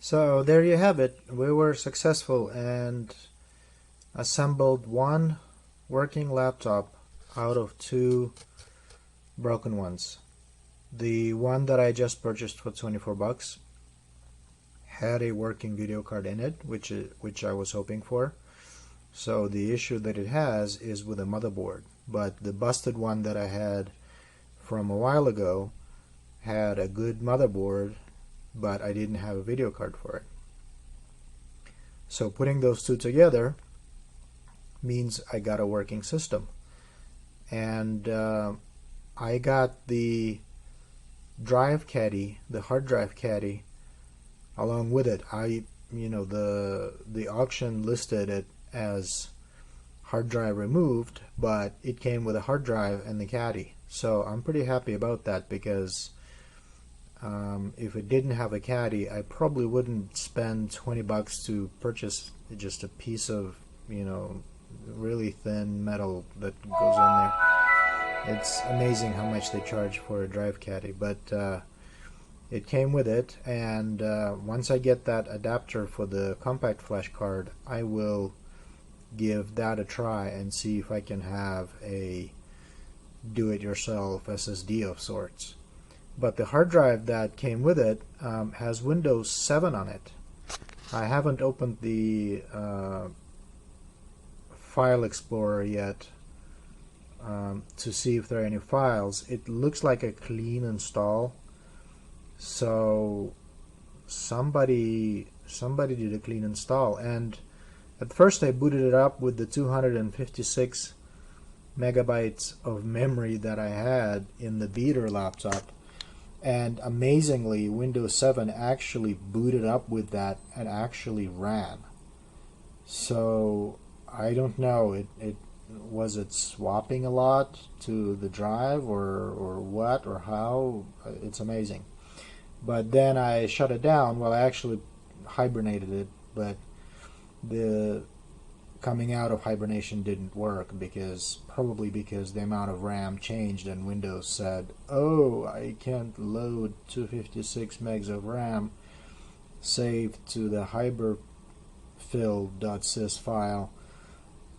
So there you have it. We were successful and assembled one working laptop out of two broken ones. The one that I just purchased for 24 bucks had a working video card in it, which I was hoping for. So the issue that it has is with a motherboard, but the busted one that I had from a while ago had a good motherboard, but I didn't have a video card for it. So putting those two together means I got a working system. And I got the drive caddy, the hard drive caddy, along with it. The auction listed it as hard drive removed, but it came with a hard drive and the caddy. So I'm pretty happy about that, because if it didn't have a caddy, I probably wouldn't spend 20 bucks to purchase just a piece of, really thin metal that goes in there. It's amazing how much they charge for a drive caddy, but it came with it, and once I get that adapter for the compact flash card, I will give that a try and see if I can have a do-it-yourself SSD of sorts. But the hard drive that came with it has Windows 7 on it. I haven't opened the File Explorer yet to see if there are any files. It looks like a clean install, so somebody did a clean install. And at first I booted it up with the 256 megabytes of memory that I had in the beater laptop, and amazingly Windows 7 actually booted up with that and actually ran. So I don't know, was it swapping a lot to the drive or what or how? It's amazing. But then I shut it down. Well, I actually hibernated it, but the coming out of hibernation didn't work, probably because the amount of RAM changed and Windows said, oh, I can't load 256 megs of RAM saved to the hyberfill.sys file,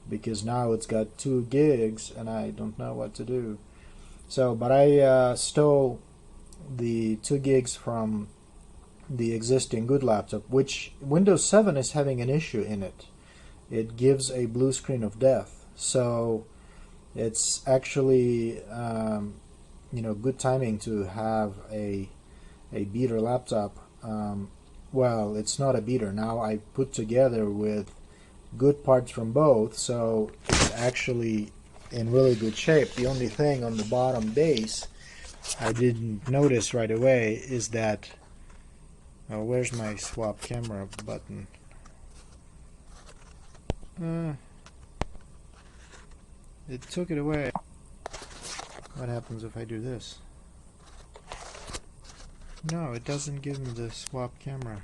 because now it's got 2 gigs and I don't know what to do. So, but I stole the 2 gigs from the existing good laptop, which Windows 7 is having an issue in it. It gives a blue screen of death. So it's actually good timing to have a beater laptop. Well, it's not a beater now. I put together with good parts from both, so it's actually in really good shape. The only thing on the bottom base I didn't notice right away is that, where's my swap camera button? It took it away. What happens if I do this? No, it doesn't give me the swap camera.